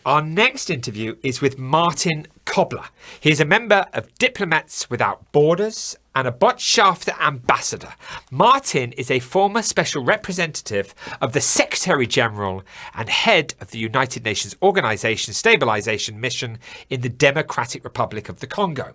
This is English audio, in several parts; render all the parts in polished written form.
our next interview is with Martin Kobler. He is a member of Diplomats Without Borders and a Botschafter ambassador. Martin is a former special representative of the Secretary General and head of the United Nations Organization Stabilization Mission in the Democratic Republic of the Congo,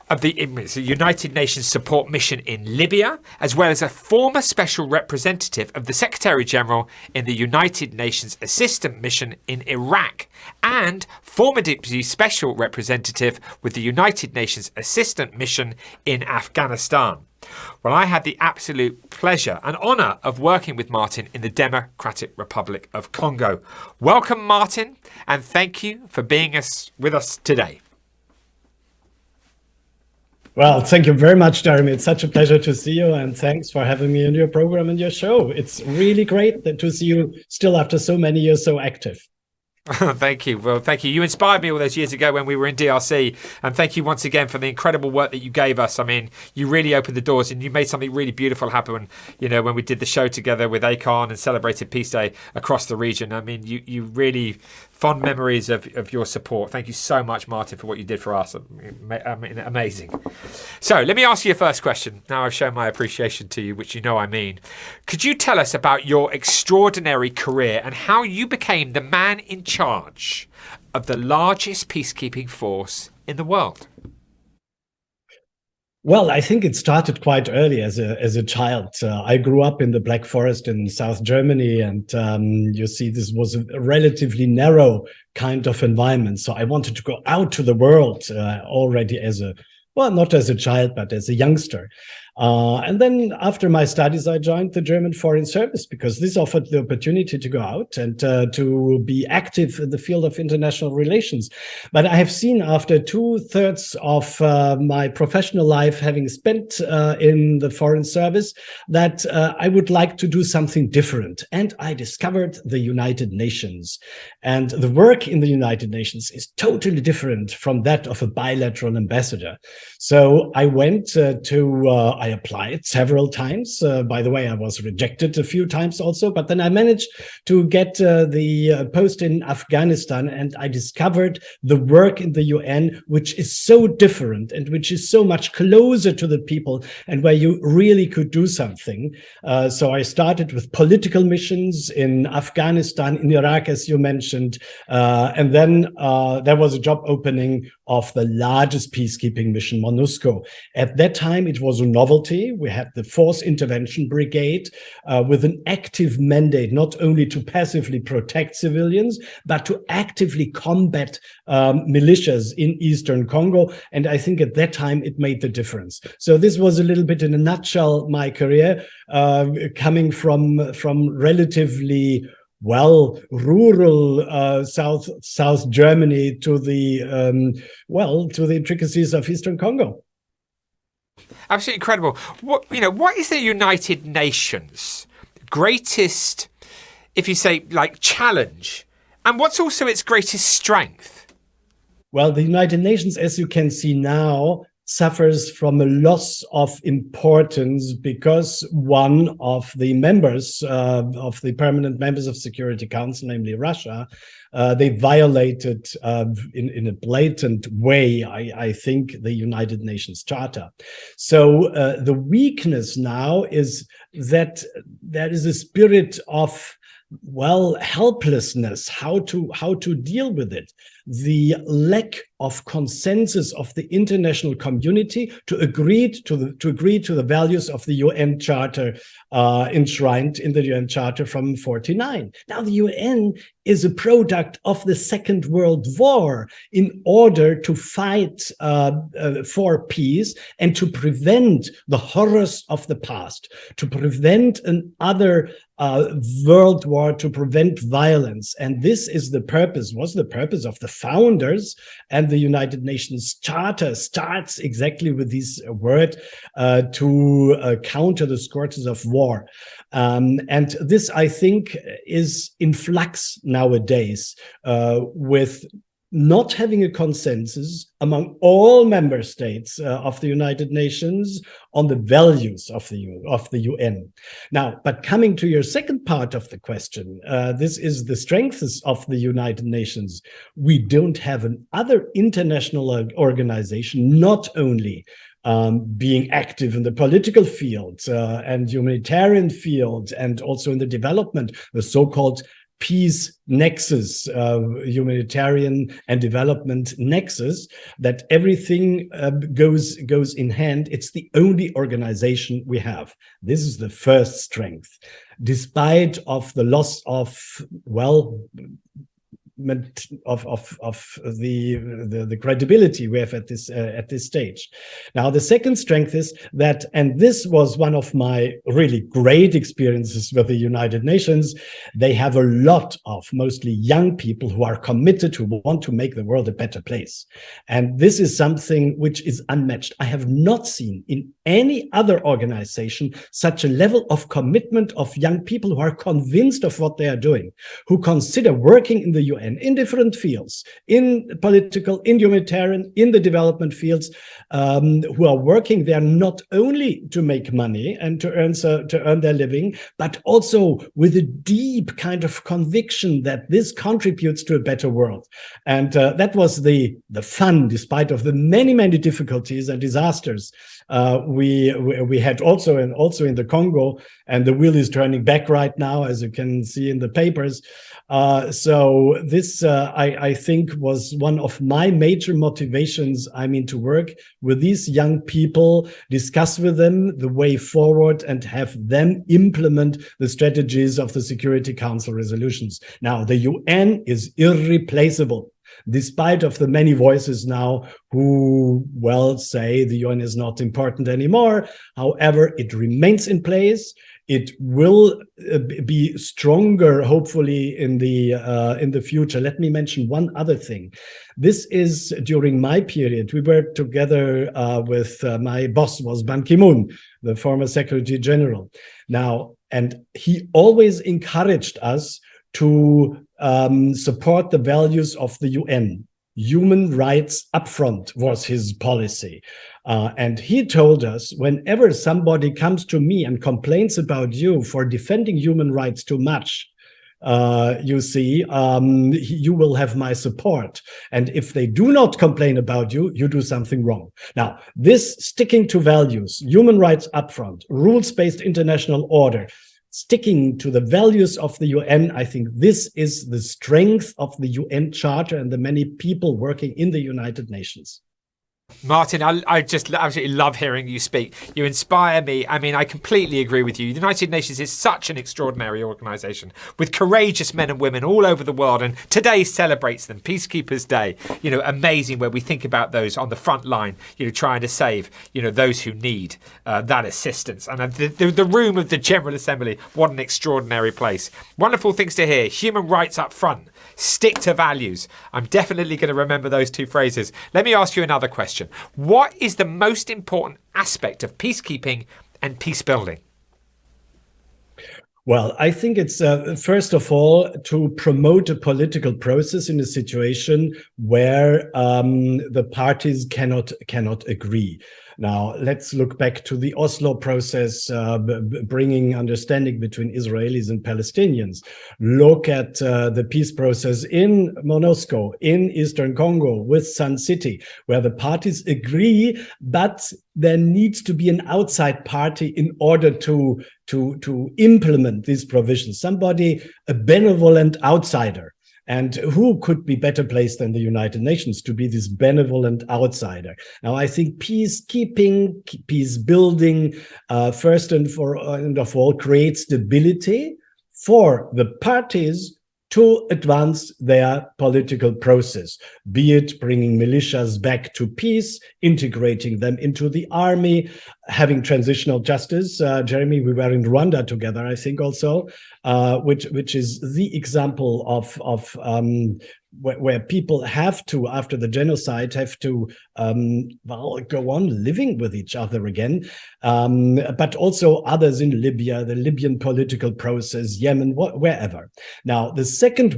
of the United Nations Support Mission in Libya, as well as a former special representative of the Secretary General in the United Nations Assistant Mission in Iraq, and former deputy special representative with the United Nations Assistant Mission in Afghanistan. Well, I had the absolute pleasure and honour of working with Martin in the Democratic Republic of Congo. Welcome, Martin, and thank you for being with us today. Well, thank you very much, Jeremy. It's such a pleasure to see you, and thanks for having me on your program and your show. It's really great to see you still after so many years so active. Thank you. Well, thank you. You inspired me all those years ago when we were in DRC, and thank you once again for the incredible work that you gave us. I mean, you really opened the doors and you made something really beautiful happen, when we did the show together with ACON and celebrated Peace Day across the region. I mean, you really fond memories of your support. Thank you so much, Martin, for what you did for us. I mean, amazing. So let me ask you a first question. Now I've shown my appreciation to you, which you know I mean. Could you tell us about your extraordinary career and how you became the man in charge of the largest peacekeeping force in the world? Well, I think it started quite early as a child. I grew up in the Black Forest in South Germany, and you see, this was a relatively narrow kind of environment. So I wanted to go out to the world already not as a child, but as a youngster. And then after my studies, I joined the German Foreign Service because this offered the opportunity to go out and to be active in the field of international relations. But I have seen after 2/3 of my professional life, having spent in the Foreign Service, that I would like to do something different. And I discovered the United Nations. And the work in the United Nations is totally different from that of a bilateral ambassador. So I went I applied several times. By the way, I was rejected a few times also, but then I managed to get the post in Afghanistan, and I discovered the work in the UN, which is so different and which is so much closer to the people and where you really could do something. So I started with political missions in Afghanistan, in Iraq, as you mentioned, and then there was a job opening of the largest peacekeeping mission, MONUSCO. At that time, it was a novelty. We had the Force Intervention Brigade with an active mandate, not only to passively protect civilians, but to actively combat militias in Eastern Congo. And I think at that time, it made the difference. So this was a little bit in a nutshell, my career, coming from relatively rural South Germany to the intricacies of Eastern Congo. Absolutely incredible. What is the United Nations' greatest, if you say, challenge, and what's also its greatest strength? Well, the United Nations, as you can see now, suffers from a loss of importance because one of the members of the permanent members of Security Council, namely Russia, they violated in a blatant way, I think, the United Nations Charter. So the weakness now is that there is a spirit of helplessness, how to deal with it. The lack of consensus of the international community to agree to the values of the UN Charter enshrined in the UN Charter from 1949. Now, the UN is a product of the Second World War in order to fight for peace and to prevent the horrors of the past, to prevent another world war, to prevent violence. And this is was the purpose of the founders, and the United Nations Charter starts exactly with this word to counter the scourges of war. And this, I think, is in flux nowadays with not having a consensus among all member states of the United Nations on the values of the UN. Now, but coming to your second part of the question, this is the strengths of the United Nations. We don't have another international organization, not only being active in the political field and humanitarian field, and also in the development, the so-called peace nexus, humanitarian and development nexus, that everything goes in hand. It's the only organization we have. This is the first strength, despite of the loss of, well, of the credibility we have at this stage. Now, the second strength is that, and this was one of my really great experiences with the United Nations, they have a lot of mostly young people who are committed, who want to make the world a better place. And this is something which is unmatched. I have not seen in any other organization such a level of commitment of young people who are convinced of what they are doing, who consider working in the UN in different fields, in political, in humanitarian, in the development fields, who are working there not only to make money and to earn their living, but also with a deep kind of conviction that this contributes to a better world. And that was the fun, despite of the many difficulties and disasters we had also in the Congo, and the wheel is turning back right now, as you can see in the papers. So this, I think, was one of my major motivations. I mean, to work with these young people, discuss with them the way forward, and have them implement the strategies of the Security Council resolutions. Now, the UN is irreplaceable, despite of the many voices now who, well, say the UN is not important anymore. However, it remains in place. It will be stronger, hopefully, in the future. Let me mention one other thing. This is during my period. We were together with my boss was Ban Ki-moon, the former Secretary General. Now, and he always encouraged us to support the values of the UN. Human rights upfront was his policy. And he told us, whenever somebody comes to me and complains about you for defending human rights too much, you see, you will have my support. And if they do not complain about you, you do something wrong. Now, this sticking to values, human rights upfront, rules-based international order, sticking to the values of the UN, I think this is the strength of the UN Charter and the many people working in the United Nations. Martin, I just absolutely love hearing you speak. You inspire me. I mean, I completely agree with you. The United Nations is such an extraordinary organisation with courageous men and women all over the world, and today celebrates them. Peacekeepers Day, amazing, where we think about those on the front line, trying to save, those who need that assistance. And the room of the General Assembly, what an extraordinary place. Wonderful things to hear. Human rights up front. Stick to values. I'm definitely going to remember those two phrases. Let me ask you another question. What is the most important aspect of peacekeeping and peace building? Well, I think it's first of all to promote a political process in a situation where the parties cannot agree. Now, let's look back to the Oslo process, bringing understanding between Israelis and Palestinians. Look at the peace process in MONUSCO, in Eastern Congo, with Sun City, where the parties agree, but there needs to be an outside party in order to implement these provisions. Somebody, a benevolent outsider. And who could be better placed than the United Nations to be this benevolent outsider? Now, I think peacekeeping, peace building, first and of all, creates stability for the parties to advance their political process, be it bringing militias back to peace, integrating them into the army, having transitional justice. Jeremy, we were in Rwanda together, I think also, which is the example of where people have to, after the genocide, have to go on living with each other again, but also others in Libya, the Libyan political process, Yemen, wherever. Now, the second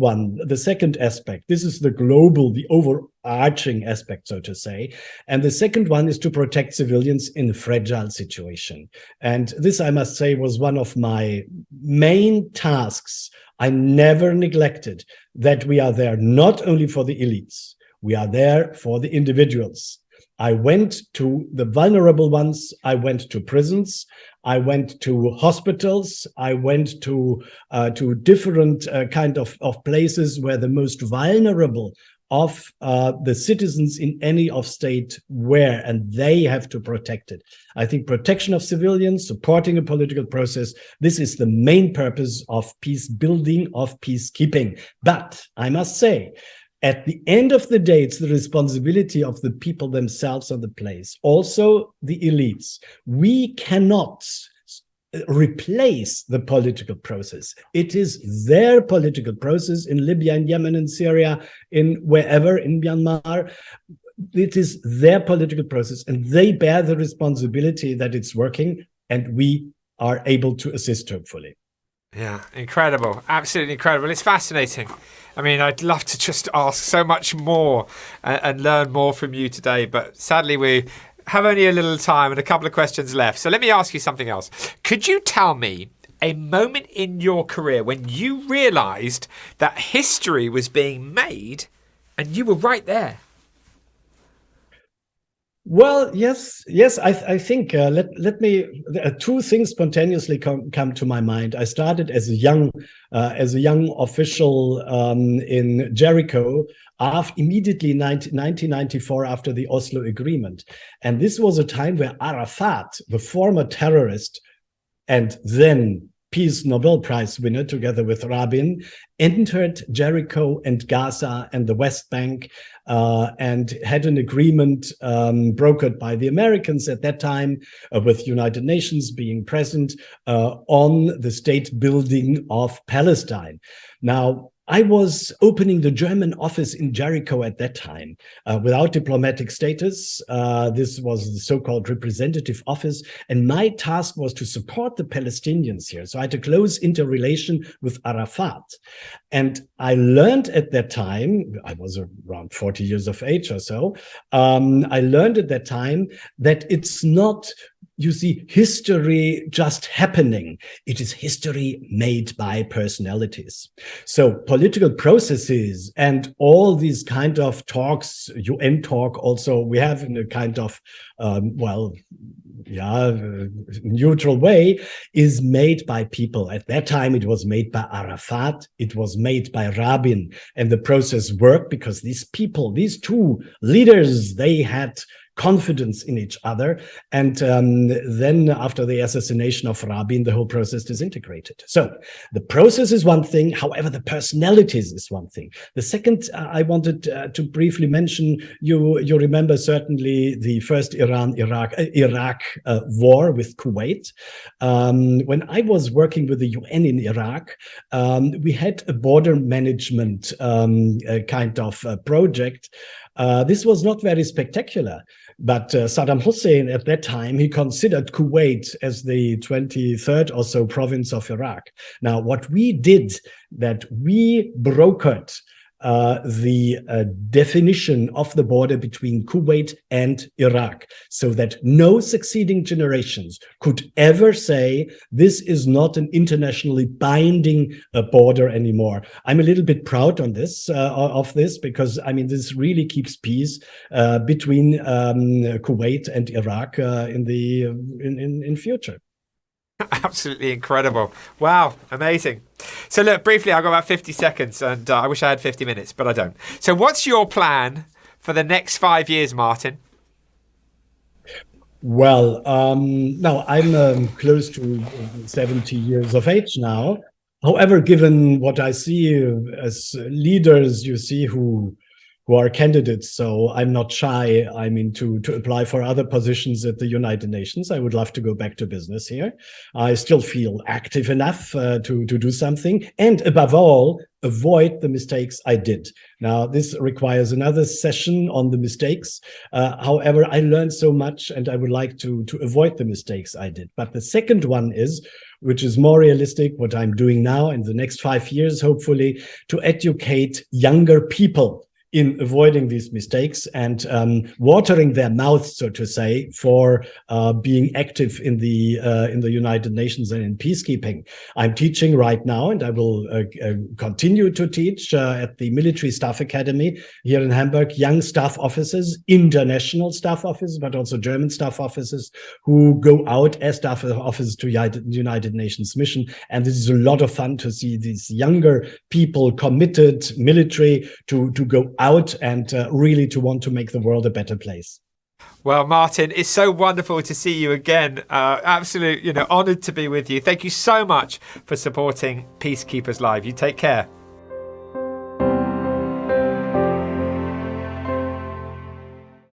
aspect, this is the global, the overarching aspect, so to say, and the second one is to protect civilians in a fragile situation. And this, I must say, was one of my main tasks. I never neglected that we are there not only for the elites, we are there for the individuals. I went to the vulnerable ones, I went to prisons, I went to hospitals, I went to different kind of places where the most vulnerable of the citizens in any of state were, and they have to protect it. I think protection of civilians, supporting a political process, this is the main purpose of peace building, of peacekeeping. But I must say, at the end of the day, it's the responsibility of the people themselves on the place, also the elites. We cannot replace the political process. It is their political process in Libya, in Yemen, in Syria, in wherever, in Myanmar. It is their political process, and they bear the responsibility that it's working, and we are able to assist, hopefully. Yeah, incredible. Absolutely incredible. It's fascinating. I mean, I'd love to just ask so much more and learn more from you today, but sadly we have only a little time and a couple of questions left. So let me ask you something else. Could you tell me a moment in your career when you realized that history was being made and you were right there? Well, yes. I think let me. Two things spontaneously come to my mind. I started as a young official in Jericho immediately in 1994 after the Oslo Agreement, and this was a time where Arafat, the former terrorist, and then Peace Nobel Prize winner, together with Rabin, entered Jericho and Gaza and the West Bank and had an agreement brokered by the Americans at that time, with United Nations being present, on the state building of Palestine. Now, I was opening the German office in Jericho at that time without diplomatic status. This was the so-called representative office, and my task was to support the Palestinians here. So I had a close interrelation with Arafat. And I learned at that time, I was around 40 years of age or so, I learned at that time that it's not, you see, history just happening. It is history made by personalities. So political processes and all these kind of talks, UN talk also, we have in a kind of, neutral way, is made by people. At that time, it was made by Arafat, it was made by Rabin, and the process worked because these people, these two leaders, they had confidence in each other. And then after the assassination of Rabin, the whole process disintegrated. So the process is one thing. However, the personalities is one thing. The second I wanted to briefly mention, you remember certainly the first Iraq war with Kuwait. When I was working with the UN in Iraq, we had a border management kind of project. This was not very spectacular, but Saddam Hussein at that time, he considered Kuwait as the 23rd or so province of Iraq. Now, what we did, that we brokered the definition of the border between Kuwait and Iraq, so that no succeeding generations could ever say this is not an internationally binding border anymore. I'm a little bit proud on this of this, because I mean this really keeps peace between Kuwait and Iraq in future. Absolutely incredible. Wow, amazing. So look, briefly, I've got about 50 seconds and I wish I had 50 minutes, but I don't. So what's your plan for the next 5 years, Martin? Well, now I'm close to 70 years of age now. However, given what I see as leaders, you see, who who are candidates. So I'm not shy. I mean, to apply for other positions at the United Nations. I would love to go back to business here. I still feel active enough to do something, and above all, avoid the mistakes I did. Now, this requires another session on the mistakes. However, I learned so much, and I would like to avoid the mistakes I did. But the second one is, which is more realistic, what I'm doing now in the next 5 years, hopefully, to educate younger people in avoiding these mistakes and watering their mouths, so to say, for being active in the United Nations and in peacekeeping. I'm teaching right now, and I will continue to teach at the Military Staff Academy here in Hamburg, young staff officers, international staff officers, but also German staff officers who go out as staff officers to the United Nations mission. And this is a lot of fun to see these younger people, committed military, to go out and really to want to make the world a better place. Well, Martin, it's so wonderful to see you again. Absolute, honoured to be with you. Thank you so much for supporting Peacekeepers Live. You take care.